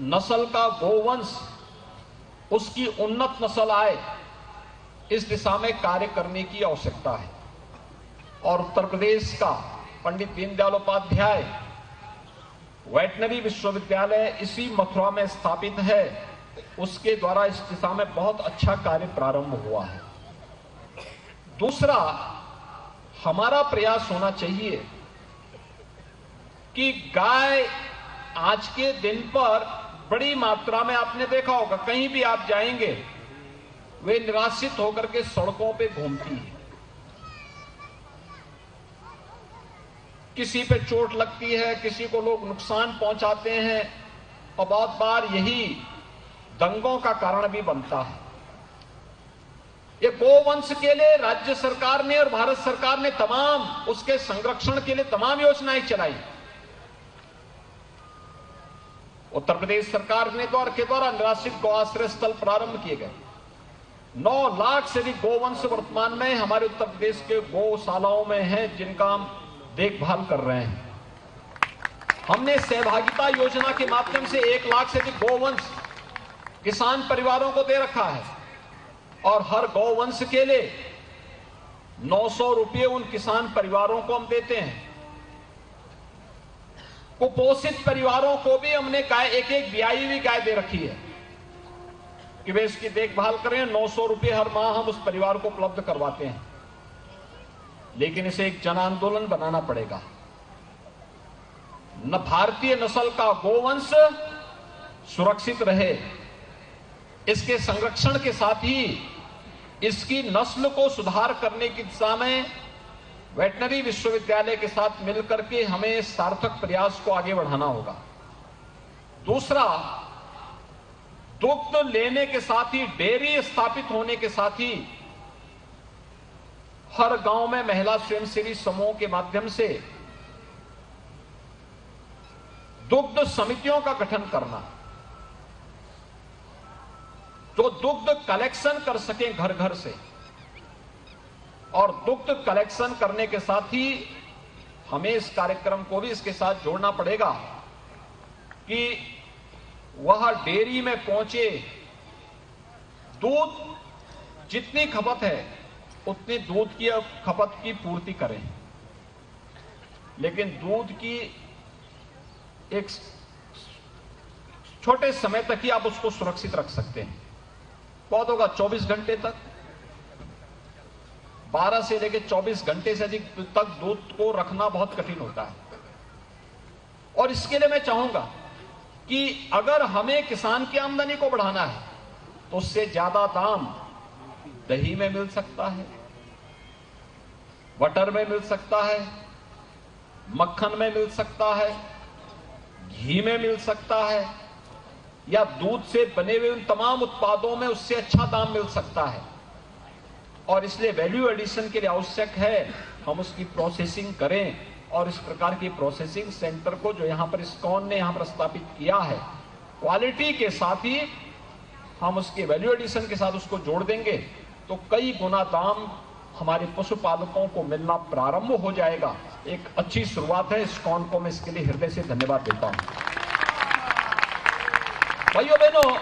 नस्ल का गोवंश, उसकी उन्नत नस्ल आए, इस दिशा में कार्य करने की आवश्यकता है। और उत्तर प्रदेश का पंडित दीनदयाल उपाध्याय वेटनरी विश्वविद्यालय इसी मथुरा में स्थापित है, उसके द्वारा इस दिशा में बहुत अच्छा कार्य प्रारंभ हुआ है। दूसरा, हमारा प्रयास होना चाहिए कि गाय आज के दिन पर बड़ी मात्रा में, आपने देखा होगा कहीं भी आप जाएंगे, वे निराश्रित होकर के सड़कों पे घूमती है। किसी पे चोट लगती है, किसी को लोग नुकसान पहुंचाते हैं, और बहुत बार यही दंगों का कारण भी बनता है। ये गोवंश के लिए राज्य सरकार ने और भारत सरकार ने तमाम उसके संरक्षण के लिए तमाम योजनाएं चलाई। उत्तर प्रदेश सरकार ने के द्वारा निराश्रित गौ आश्रय स्थल प्रारंभ किए गए। 9 लाख से अधिक गोवंश वर्तमान में हमारे उत्तर प्रदेश के गौशालाओं में हैं, जिनका हम देखभाल कर रहे हैं। हमने सहभागिता योजना के माध्यम से 1 लाख से अधिक गोवंश किसान परिवारों को दे रखा है, और हर गौवंश के लिए 900 रुपये उन किसान परिवारों को हम देते हैं। कुपोषित परिवारों को भी हमने गाय, एक ब्याई हुई गाय दे रखी है कि वे इसकी देखभाल करें। 900 रुपये हर माह हम उस परिवार को उपलब्ध करवाते हैं। लेकिन इसे एक जन आंदोलन बनाना पड़ेगा। न भारतीय नस्ल का गोवंश सुरक्षित रहे, इसके संरक्षण के साथ ही इसकी नस्ल को सुधार करने की दिशा में वेटनरी विश्वविद्यालय के साथ मिलकर के हमें सार्थक प्रयास को आगे बढ़ाना होगा। दूसरा, दुग्ध लेने के साथ ही, डेयरी स्थापित होने के साथ ही हर गांव में महिला स्वयंसेवी समूह के माध्यम से दुग्ध समितियों का गठन करना, जो दुग्ध कलेक्शन कर सकें घर घर से। और दुग्ध कलेक्शन करने के साथ ही हमें इस कार्यक्रम को भी इसके साथ जोड़ना पड़ेगा कि वह डेयरी में पहुंचे दूध, जितनी खपत है उतनी दूध की खपत की पूर्ति करें। लेकिन दूध की एक छोटे समय तक ही आप उसको सुरक्षित रख सकते हैं। बहुत होगा 24 घंटे तक, 12 से लेकर 24 घंटे से अधिक तक दूध को रखना बहुत कठिन होता है। और इसके लिए मैं चाहूंगा कि अगर हमें किसान की आमदनी को बढ़ाना है तो उससे ज्यादा दाम दही में मिल सकता है, बटर में मिल सकता है, मक्खन में मिल सकता है, घी में मिल सकता है, या दूध से बने हुए उन तमाम उत्पादों में उससे अच्छा दाम मिल सकता है। और इसलिए वैल्यू एडिशन के लिए आवश्यक है हम उसकी प्रोसेसिंग करें। और इस प्रकार की प्रोसेसिंग सेंटर को जो यहां पर इस्कॉन ने यहां पर स्थापित किया है, क्वालिटी के साथ ही हम उसके वैल्यू एडिशन के साथ उसको जोड़ देंगे तो कई गुना दाम हमारे पशुपालकों को मिलना प्रारंभ हो जाएगा। एक अच्छी शुरुआत है। इस्कॉन को मैं इसके लिए हृदय से धन्यवाद देता हूं। भाइयों बहनों,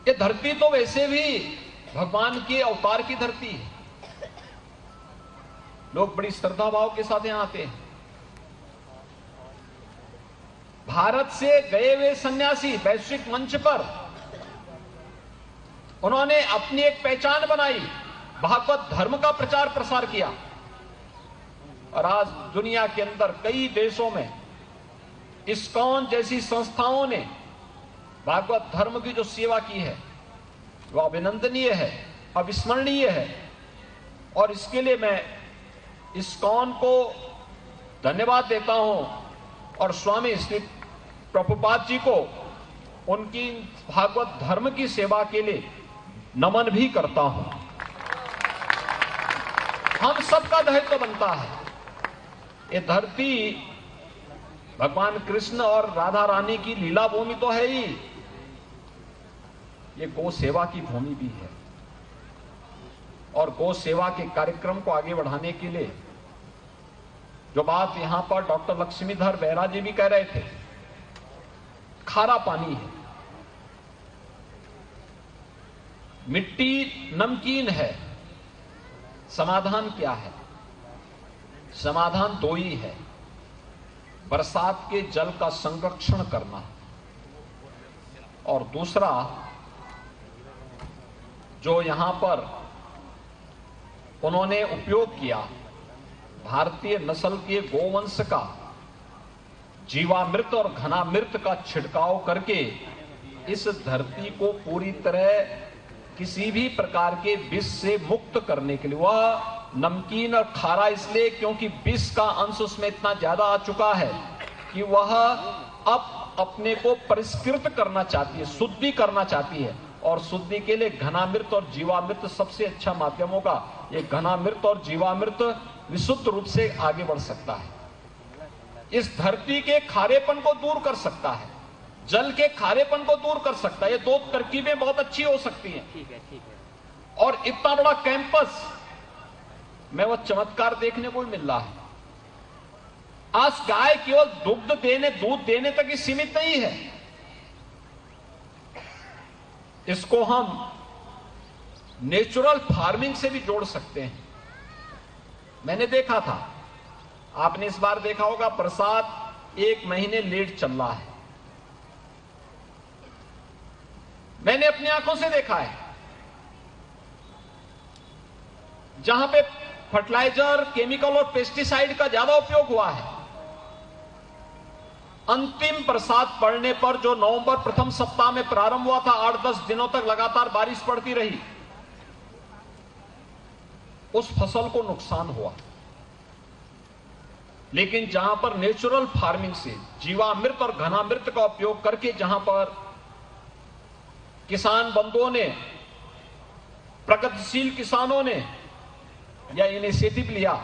ये धरती तो वैसे भी भगवान के अवतार की धरती है। लोग बड़ी श्रद्धा भाव के साथ यहां आते हैं। भारत से गए हुए सन्यासी वैश्विक मंच पर उन्होंने अपनी एक पहचान बनाई, भागवत धर्म का प्रचार प्रसार किया। और आज दुनिया के अंदर कई देशों में इस्कॉन जैसी संस्थाओं ने भागवत धर्म की जो सेवा की है वो अभिनंदनीय है, अविस्मरणीय है। और इसके लिए मैं इस्कॉन को धन्यवाद देता हूं और स्वामी श्री प्रभुपाद जी को उनकी भागवत धर्म की सेवा के लिए नमन भी करता हूं। हम सबका दायित्व बनता है। ये धरती भगवान कृष्ण और राधा रानी की लीला भूमि तो है ही, ये गौ सेवा की भूमि भी है। और गौ सेवा के कार्यक्रम को आगे बढ़ाने के लिए जो बात यहां पर डॉक्टर लक्ष्मीधर बेहरा जी भी कह रहे थे खारा पानी है, मिट्टी नमकीन है। समाधान क्या है? समाधान दो ही है। बरसात के जल का संरक्षण करना और दूसरा जो यहां पर उन्होंने उपयोग किया भारतीय नस्ल के गोवंश का जीवामृत और घनामृत का छिड़काव करके इस धरती को पूरी तरह किसी भी प्रकार के विष से मुक्त करने के लिए, वह नमकीन और खारा इसलिए क्योंकि विष का अंश उसमें इतना ज्यादा आ चुका है कि वह अब अपने को परिष्कृत करना चाहती है, शुद्धि करना चाहती है। और शुद्धि के लिए घनामृत और जीवामृत सबसे अच्छा माध्यम होगा। ये घनामृत और जीवामृत विशुद्ध रूप से आगे बढ़ सकता है, इस धरती के खारेपन को दूर कर सकता है, जल के खारेपन को दूर कर सकता है। ये दो तरकीबें बहुत अच्छी हो सकती हैं। ठीक है। और इतना बड़ा कैंपस में वह चमत्कार देखने को भी मिल रहा है। आज गाय केवल दूध देने तक ही सीमित नहीं है, इसको हम नेचुरल फार्मिंग से भी जोड़ सकते हैं। मैंने देखा था, आपने इस बार देखा होगा, बरसात 1 महीने लेट चल रहा है। मैंने अपनी आंखों से देखा है, जहां पे फर्टिलाइजर, केमिकल और पेस्टिसाइड का ज्यादा उपयोग हुआ है, अंतिम बरसात पड़ने पर जो नवंबर प्रथम सप्ताह में प्रारंभ हुआ था, 8-10 दिनों तक लगातार बारिश पड़ती रही, उस फसल को नुकसान हुआ। लेकिन जहां पर नेचुरल फार्मिंग से जीवामृत और घनामृत का उपयोग करके जहां पर किसान बंधुओं ने, प्रगतिशील किसानों ने या इनिशिएटिव लिया,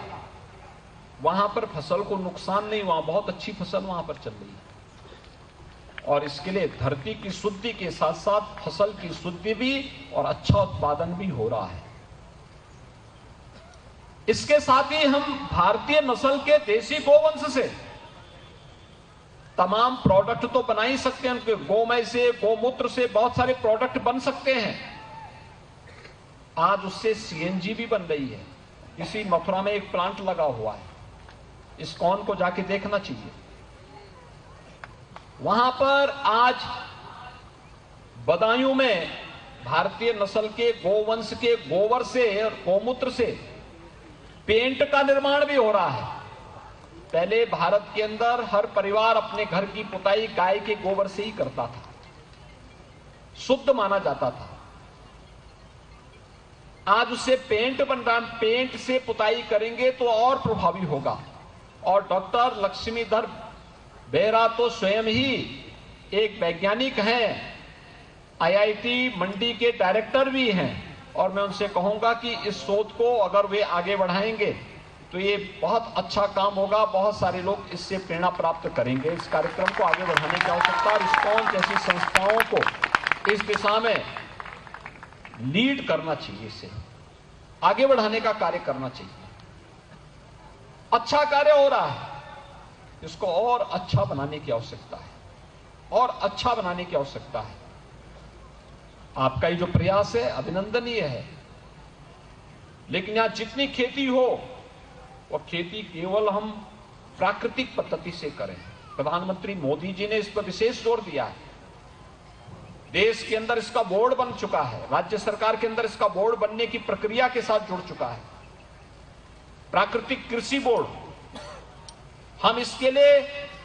वहां पर फसल को नुकसान नहीं हुआ, बहुत अच्छी फसल वहां पर चल रही है। और इसके लिए धरती की शुद्धि के साथ साथ फसल की शुद्धि भी और अच्छा उत्पादन भी हो रहा है। इसके साथ ही हम भारतीय नस्ल के देसी गोवंश से तमाम प्रोडक्ट तो बना ही सकते हैं, उनके गोमय से, गोमूत्र से बहुत सारे प्रोडक्ट बन सकते हैं। आज उससे सीएनजी भी बन रही है। इसी मथुरा में एक प्लांट लगा हुआ है, इस्कॉन को जाके देखना चाहिए। वहां पर आज बदायूं में भारतीय नस्ल के गोवंश के गोबर से और गोमूत्र से पेंट का निर्माण भी हो रहा है। पहले भारत के अंदर हर परिवार अपने घर की पुताई गाय के गोबर से ही करता था, शुद्ध माना जाता था। आज उससे पेंट बन रहा है, पेंट से पुताई करेंगे तो और प्रभावी होगा। और डॉक्टर लक्ष्मीधर बेहरा तो स्वयं ही एक वैज्ञानिक हैं, आईआईटी मंडी के डायरेक्टर भी हैं, और मैं उनसे कहूंगा कि इस शोध को अगर वे आगे बढ़ाएंगे तो ये बहुत अच्छा काम होगा, बहुत सारे लोग इससे प्रेरणा प्राप्त करेंगे। इस कार्यक्रम को आगे बढ़ाने की आवश्यकता और इस्कॉन जैसी संस्थाओं को इस दिशा में लीड करना चाहिए, इसे आगे बढ़ाने का कार्य करना चाहिए। अच्छा कार्य हो रहा है, इसको और अच्छा बनाने की आवश्यकता है, और अच्छा बनाने की आवश्यकता है। आपका ये जो प्रयास है अभिनंदनीय है, लेकिन यहां जितनी खेती हो वह खेती केवल हम प्राकृतिक पद्धति से करें। प्रधानमंत्री मोदी जी ने इस पर विशेष जोर दिया है। देश के अंदर इसका बोर्ड बन चुका है, राज्य सरकार के अंदर इसका बोर्ड बनने की प्रक्रिया के साथ जुड़ चुका है, प्राकृतिक कृषि बोर्ड। हम इसके लिए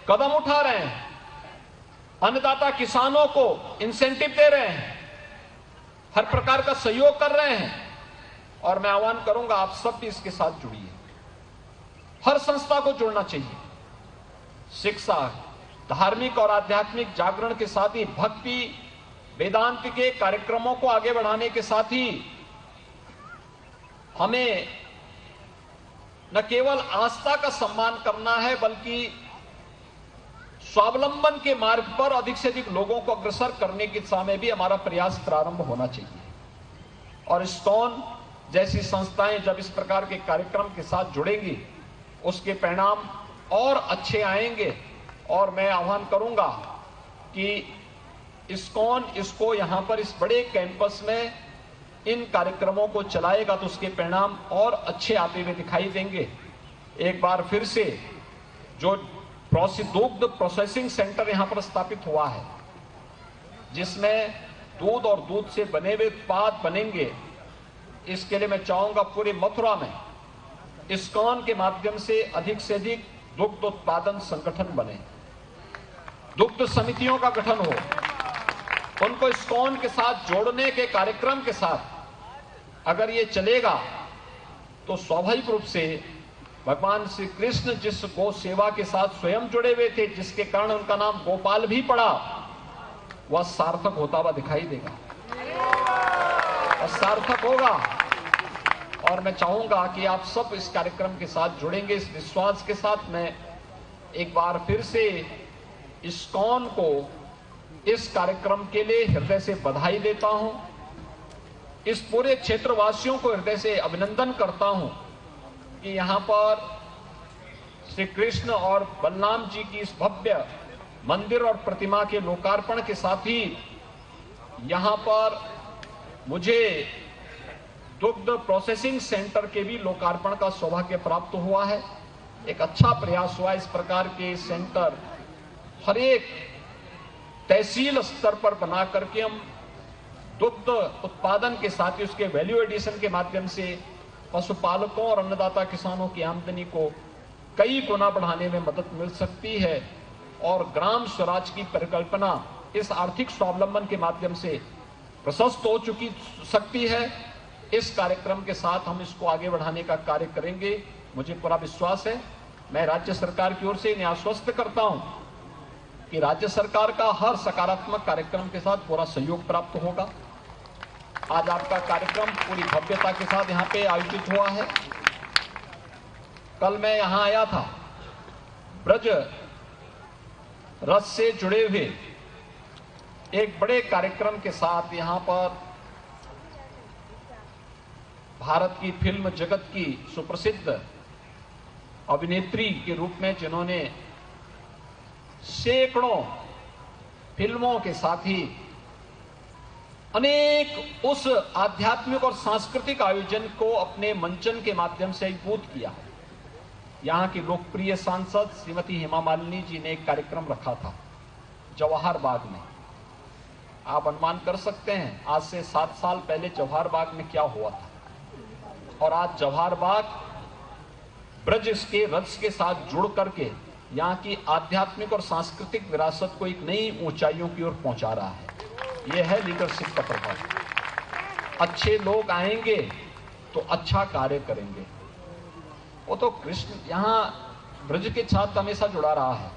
कदम उठा रहे हैं, अन्नदाता किसानों को इंसेंटिव दे रहे हैं, हर प्रकार का सहयोग कर रहे हैं। और मैं आह्वान करूंगा आप सब भी इसके साथ जुड़िए, हर संस्था को जुड़ना चाहिए। शिक्षा, धार्मिक और आध्यात्मिक जागरण के साथ ही भक्ति, वेदांत के कार्यक्रमों को आगे बढ़ाने के साथ ही हमें न केवल आस्था का सम्मान करना है, बल्कि स्वावलंबन के मार्ग पर अधिक से अधिक लोगों को अग्रसर करने की दिशा में भी हमारा प्रयास प्रारंभ होना चाहिए। और इस्कॉन जैसी संस्थाएं जब इस प्रकार के कार्यक्रम के साथ जुड़ेंगी, उसके परिणाम और अच्छे आएंगे। और मैं आह्वान करूंगा कि इस्कॉन इसको यहां पर इस बड़े कैंपस में इन कार्यक्रमों को चलाएगा तो उसके परिणाम और अच्छे आते हुए दिखाई देंगे। एक बार फिर से जो दुग्ध प्रोसेसिंग सेंटर यहां पर स्थापित हुआ है, जिसमें दूध और दूध से बने हुए उत्पाद बनेंगे, इसके लिए मैं चाहूंगा पूरे मथुरा में इस्कॉन के माध्यम से अधिक दुग्ध उत्पादन संगठन बने, दुग्ध समितियों का गठन हो, उनको इस्कॉन के साथ जोड़ने के कार्यक्रम के साथ अगर ये चलेगा तो स्वाभाविक रूप से भगवान श्री कृष्ण जिस गौ सेवा के साथ स्वयं जुड़े हुए थे, जिसके कारण उनका नाम गोपाल भी पड़ा, वह सार्थक होता हुआ दिखाई देगा और सार्थक होगा। और मैं चाहूंगा कि आप सब इस कार्यक्रम के साथ जुड़ेंगे। इस विश्वास के साथ मैं एक बार फिर से इस्कॉन को इस कार्यक्रम के लिए हृदय से बधाई देता हूं, इस पूरे क्षेत्रवासियों को हृदय से अभिनंदन करता हूं कि यहां पर श्री कृष्ण और बलराम जी की इस भव्य मंदिर और प्रतिमा के लोकार्पण के साथ ही यहां पर मुझे दुग्ध प्रोसेसिंग सेंटर के भी लोकार्पण का सौभाग्य प्राप्त हुआ है। एक अच्छा प्रयास हुआ इस प्रकार के सेंटर हर एक तहसील स्तर पर बना करके हम दुग्ध उत्पादन के साथ ही उसके वैल्यू एडिशन के माध्यम से पशुपालकों और अन्नदाता किसानों की आमदनी को कई गुना बढ़ाने में मदद मिल सकती है और ग्राम स्वराज की परिकल्पना इस आर्थिक स्वावलंबन के माध्यम से प्रशस्त हो चुकी सकती है। इस कार्यक्रम के साथ हम इसको आगे बढ़ाने का कार्य करेंगे, मुझे पूरा विश्वास है। मैं राज्य सरकार की ओर से इन्हें आश्वस्त करता हूं कि राज्य सरकार का हर सकारात्मक कार्यक्रम के साथ पूरा सहयोग प्राप्त होगा। आज आपका कार्यक्रम पूरी भव्यता के साथ यहाँ पे आयोजित हुआ है। कल मैं यहाँ आया था, ब्रज रथ से जुड़े हुए एक बड़े कार्यक्रम के साथ यहाँ पर भारत की फिल्म जगत की सुप्रसिद्ध अभिनेत्री के रूप में जिन्होंने सैकड़ों फिल्मों के साथ ही अनेक उस आध्यात्मिक और सांस्कृतिक आयोजन को अपने मंचन के माध्यम से अभिभूत किया। यहाँ की लोकप्रिय सांसद श्रीमती हेमा मालिनी जी ने एक कार्यक्रम रखा था जवाहर बाग में। आप अनुमान कर सकते हैं आज से 7 साल पहले जवाहर बाग में क्या हुआ था, और आज जवाहर बाग ब्रज के रथ के साथ जुड़ करके यहाँ की आध्यात्मिक और सांस्कृतिक विरासत को एक नई ऊंचाइयों की ओर पहुंचा रहा है। यह है लीडरशिप का प्रभाव। अच्छे लोग आएंगे तो अच्छा कार्य करेंगे। वो तो कृष्ण यहाँ ब्रज के साथ हमेशा जुड़ा रहा है।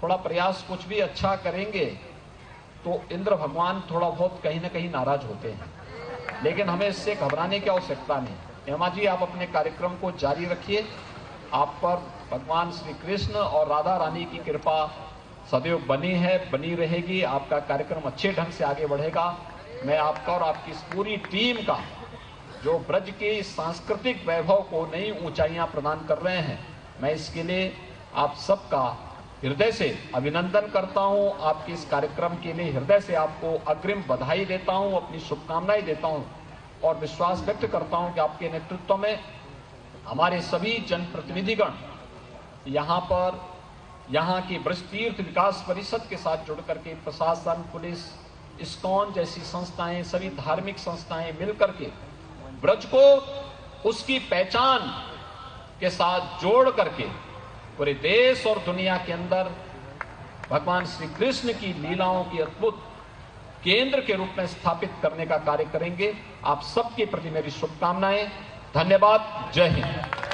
थोड़ा प्रयास कुछ भी अच्छा करेंगे तो इंद्र भगवान थोड़ा बहुत कहीं ना कहीं नाराज होते हैं, लेकिन हमें इससे घबराने की आवश्यकता नहीं। हेमा जी, आप अपने कार्यक्रम को जारी रखिए। आप पर भगवान श्री कृष्ण और राधा रानी की कृपा सदैव बनी है, बनी रहेगी। आपका कार्यक्रम अच्छे ढंग से आगे बढ़ेगा। मैं आपका और आपकी इस पूरी टीम का जो ब्रज के सांस्कृतिक वैभव को नई ऊंचाइयां प्रदान कर रहे हैं, मैं इसके लिए आप सबका हृदय से अभिनंदन करता हूं। आपके इस कार्यक्रम के लिए हृदय से आपको अग्रिम बधाई देता हूं, अपनी शुभकामनाएं देता हूं और विश्वास व्यक्त करता हूं कि आपके नेतृत्व में हमारे सभी जनप्रतिनिधिगण यहाँ पर यहाँ की ब्रज तीर्थ विकास परिषद के साथ जुड़ करके प्रशासन, पुलिस, इस्कॉन जैसी संस्थाएं, सभी धार्मिक संस्थाएं मिलकर के ब्रज को उसकी पहचान के साथ जोड़ करके पूरे देश और दुनिया के अंदर भगवान श्री कृष्ण की लीलाओं की अद्भुत केंद्र के रूप में स्थापित करने का कार्य करेंगे। आप सबके प्रति मेरी शुभकामनाएं। धन्यवाद। जय हिंद।